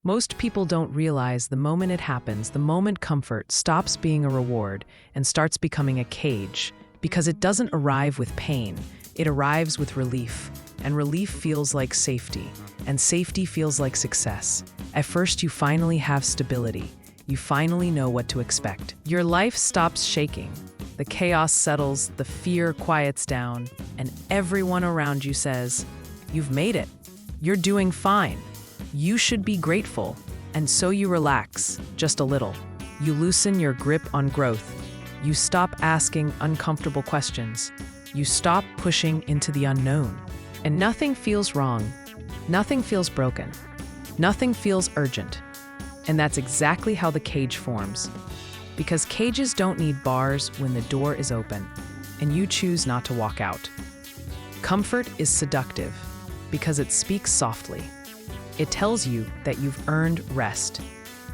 Most people don't realize the moment it happens, the moment comfort stops being a reward and starts becoming a cage, because it doesn't arrive with pain, it arrives with relief. And relief feels like safety, and safety feels like success. At first, you finally have stability. You finally know what to expect. Your life stops shaking. The chaos settles, the fear quiets down, and everyone around you says, "You've made it. You're doing fine. You should be grateful." And so you relax, just a little. You loosen your grip on growth. You stop asking uncomfortable questions. You stop pushing into the unknown. And nothing feels wrong. Nothing feels broken. Nothing feels urgent. And that's exactly how the cage forms. Because cages don't need bars when the door is open, and you choose not to walk out. Comfort is seductive because it speaks softly. It tells you that you've earned rest,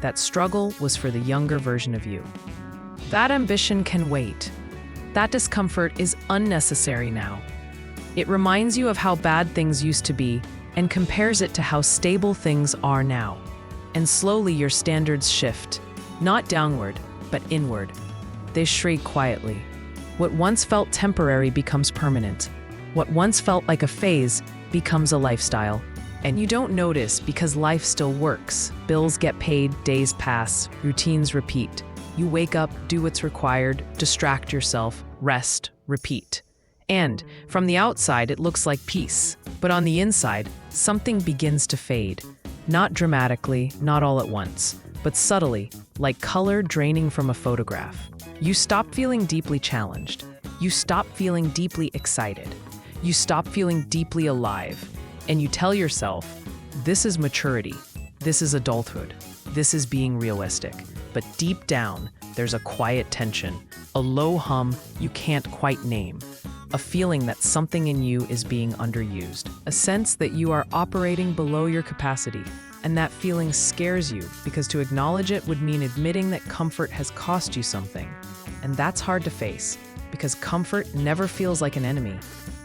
that struggle was for the younger version of you. That ambition can wait. That discomfort is unnecessary now. It reminds you of how bad things used to be and compares it to how stable things are now. And slowly your standards shift, not downward, but inward. They shrink quietly. What once felt temporary becomes permanent. What once felt like a phase becomes a lifestyle. And you don't notice because life still works. Bills get paid, days pass, routines repeat. You wake up, do what's required, distract yourself, rest, repeat. And from the outside, it looks like peace. But on the inside, something begins to fade. Not dramatically, not all at once, but subtly, like color draining from a photograph. You stop feeling deeply challenged. You stop feeling deeply excited. You stop feeling deeply alive. And you tell yourself, this is maturity. This is adulthood. This is being realistic. But deep down, there's a quiet tension, a low hum you can't quite name. A feeling that something in you is being underused, a sense that you are operating below your capacity, and that feeling scares you because to acknowledge it would mean admitting that comfort has cost you something. And that's hard to face, because comfort never feels like an enemy.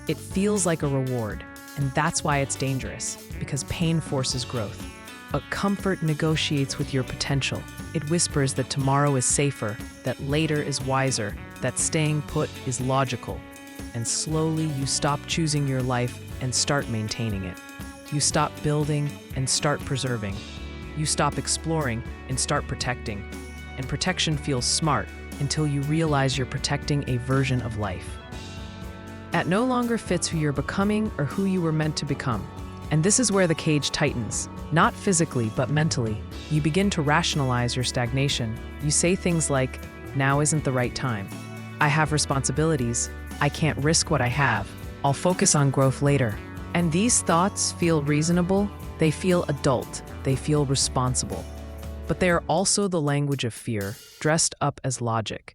It feels like a reward, and that's why it's dangerous, because pain forces growth. But comfort negotiates with your potential. It whispers that tomorrow is safer, that later is wiser, that staying put is logical. And slowly you stop choosing your life and start maintaining it. You stop building and start preserving. You stop exploring and start protecting. And protection feels smart until you realize you're protecting a version of life that no longer fits who you're becoming or who you were meant to become. And this is where the cage tightens, not physically, but mentally. You begin to rationalize your stagnation. You say things like, now isn't the right time. I have responsibilities. I can't risk what I have. I'll focus on growth later. And these thoughts feel reasonable. They feel adult. They feel responsible. But they are also the language of fear, dressed up as logic.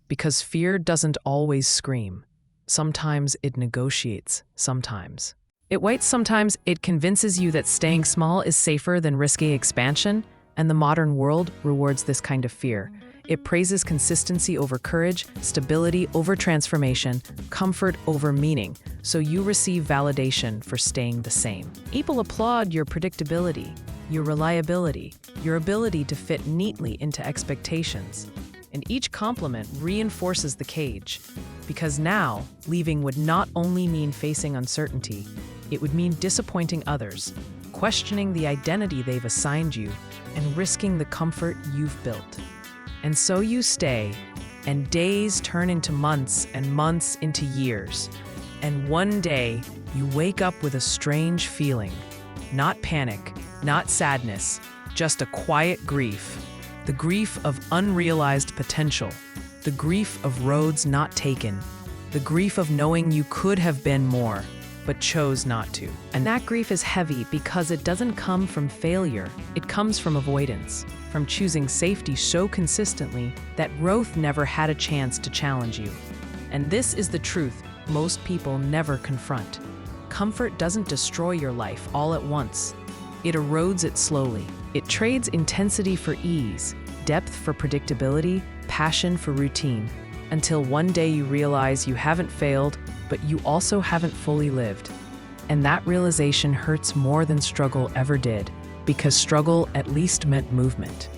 Because fear doesn't always scream. Sometimes it negotiates, sometimes. It waits, sometimes it convinces you that staying small is safer than risking expansion, and the modern world rewards this kind of fear. It praises consistency over courage, stability over transformation, comfort over meaning, so you receive validation for staying the same. People applaud your predictability, your reliability, your ability to fit neatly into expectations. And each compliment reinforces the cage, because now, leaving would not only mean facing uncertainty, it would mean disappointing others, questioning the identity they've assigned you, and risking the comfort you've built. And so you stay, and days turn into months and months into years. And one day, you wake up with a strange feeling. Not panic, not sadness, just a quiet grief. The grief of unrealized potential. The grief of roads not taken. The grief of knowing you could have been more, but chose not to. And that grief is heavy because it doesn't come from failure. It comes from avoidance, from choosing safety so consistently that growth never had a chance to challenge you. And this is the truth most people never confront. Comfort doesn't destroy your life all at once. It erodes it slowly. It trades intensity for ease, depth for predictability, passion for routine, until one day you realize you haven't failed, but you also haven't fully lived. And that realization hurts more than struggle ever did, because struggle at least meant movement.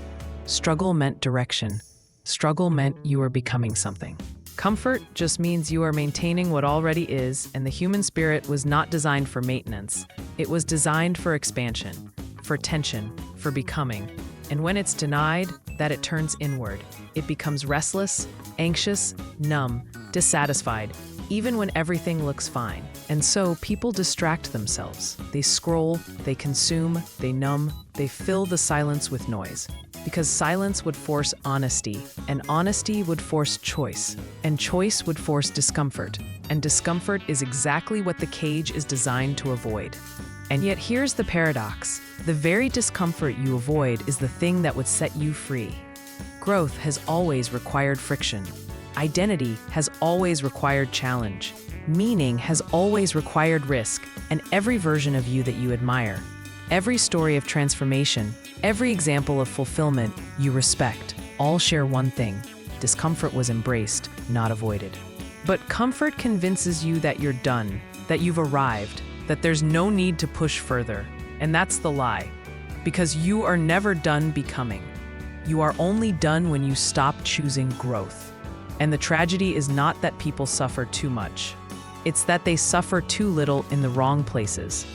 Struggle meant direction. Struggle meant you were becoming something. Comfort just means you are maintaining what already is, and the human spirit was not designed for maintenance. It was designed for expansion, for tension, for becoming. And when it's denied, that it turns inward. It becomes restless, anxious, numb, dissatisfied, even when everything looks fine. And so people distract themselves. They scroll, they consume, they numb, they fill the silence with noise. Because silence would force honesty, and honesty would force choice, and choice would force discomfort. And discomfort is exactly what the cage is designed to avoid. And yet here's the paradox. The very discomfort you avoid is the thing that would set you free. Growth has always required friction. Identity has always required challenge. Meaning has always required risk, and every version of you that you admire, every story of transformation, every example of fulfillment you respect, all share one thing: discomfort was embraced, not avoided. But comfort convinces you that you're done, that you've arrived, that there's no need to push further. And that's the lie. Because you are never done becoming. You are only done when you stop choosing growth. And the tragedy is not that people suffer too much. It's that they suffer too little in the wrong places.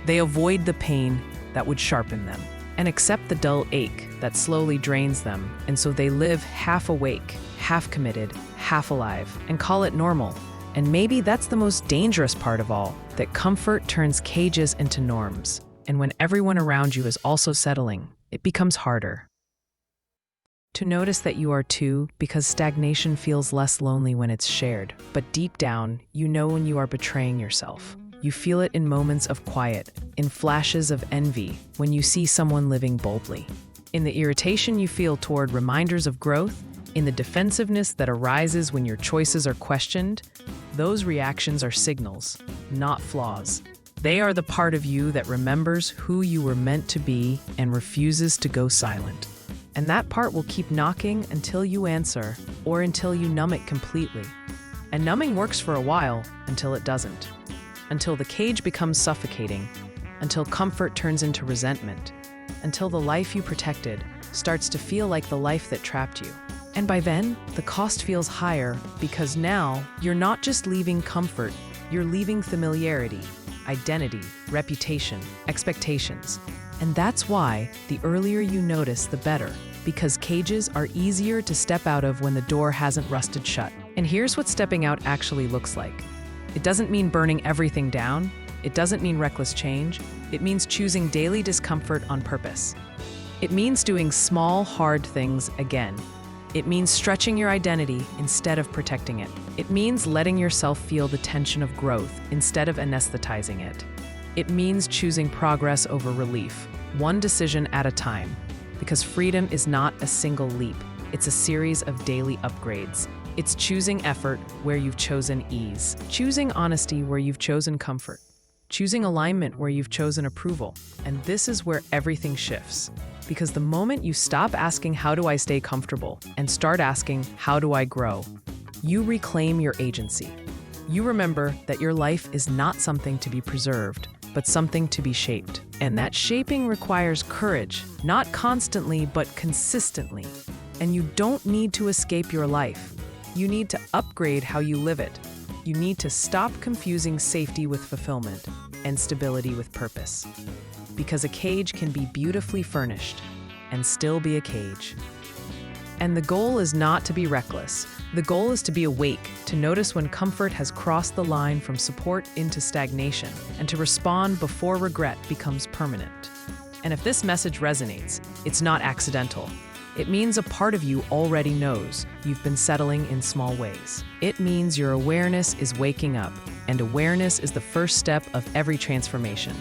They avoid the pain that would sharpen them and accept the dull ache that slowly drains them. And so they live half awake, half committed, half alive, and call it normal. And maybe that's the most dangerous part of all, that comfort turns cages into norms. And when everyone around you is also settling, it becomes harder to notice that you are too, because stagnation feels less lonely when it's shared. But deep down, you know when you are betraying yourself. You feel it in moments of quiet, in flashes of envy, when you see someone living boldly. In the irritation you feel toward reminders of growth, in the defensiveness that arises when your choices are questioned. Those reactions are signals, not flaws. They are the part of you that remembers who you were meant to be and refuses to go silent. And that part will keep knocking until you answer, or until you numb it completely. And numbing works for a while, until it doesn't. Until the cage becomes suffocating, until comfort turns into resentment, until the life you protected starts to feel like the life that trapped you. And by then, the cost feels higher, because now you're not just leaving comfort, you're leaving familiarity, identity, reputation, expectations. And that's why the earlier you notice, the better, because cages are easier to step out of when the door hasn't rusted shut. And here's what stepping out actually looks like. It doesn't mean burning everything down. It doesn't mean reckless change. It means choosing daily discomfort on purpose. It means doing small, hard things again. It means stretching your identity instead of protecting it. It means letting yourself feel the tension of growth instead of anesthetizing it. It means choosing progress over relief, one decision at a time. Because freedom is not a single leap, it's a series of daily upgrades. It's choosing effort where you've chosen ease, choosing honesty where you've chosen comfort, choosing alignment where you've chosen approval. And this is where everything shifts. Because the moment you stop asking, how do I stay comfortable, and start asking, how do I grow, you reclaim your agency. You remember that your life is not something to be preserved, but something to be shaped. And that shaping requires courage, not constantly, but consistently. And you don't need to escape your life. You need to upgrade how you live it. You need to stop confusing safety with fulfillment and stability with purpose. Because a cage can be beautifully furnished and still be a cage. And the goal is not to be reckless. The goal is to be awake, to notice when comfort has crossed the line from support into stagnation, and to respond before regret becomes permanent. And if this message resonates, it's not accidental. It means a part of you already knows you've been settling in small ways. It means your awareness is waking up, and awareness is the first step of every transformation.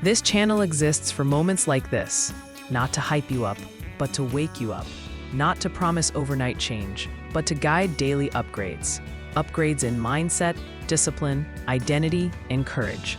This channel exists for moments like this, not to hype you up, but to wake you up. Not to promise overnight change, but to guide daily upgrades. Upgrades in mindset, discipline, identity, and courage.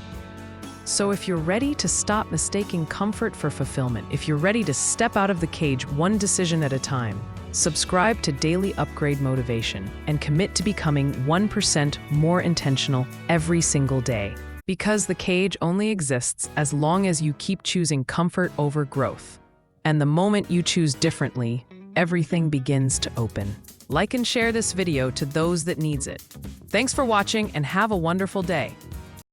So if you're ready to stop mistaking comfort for fulfillment, if you're ready to step out of the cage one decision at a time, subscribe to Daily Upgrade Motivation and commit to becoming 1% more intentional every single day. Because the cage only exists as long as you keep choosing comfort over growth. And the moment you choose differently, everything begins to open. Like and share this video to those that needs it. Thanks for watching and have a wonderful day.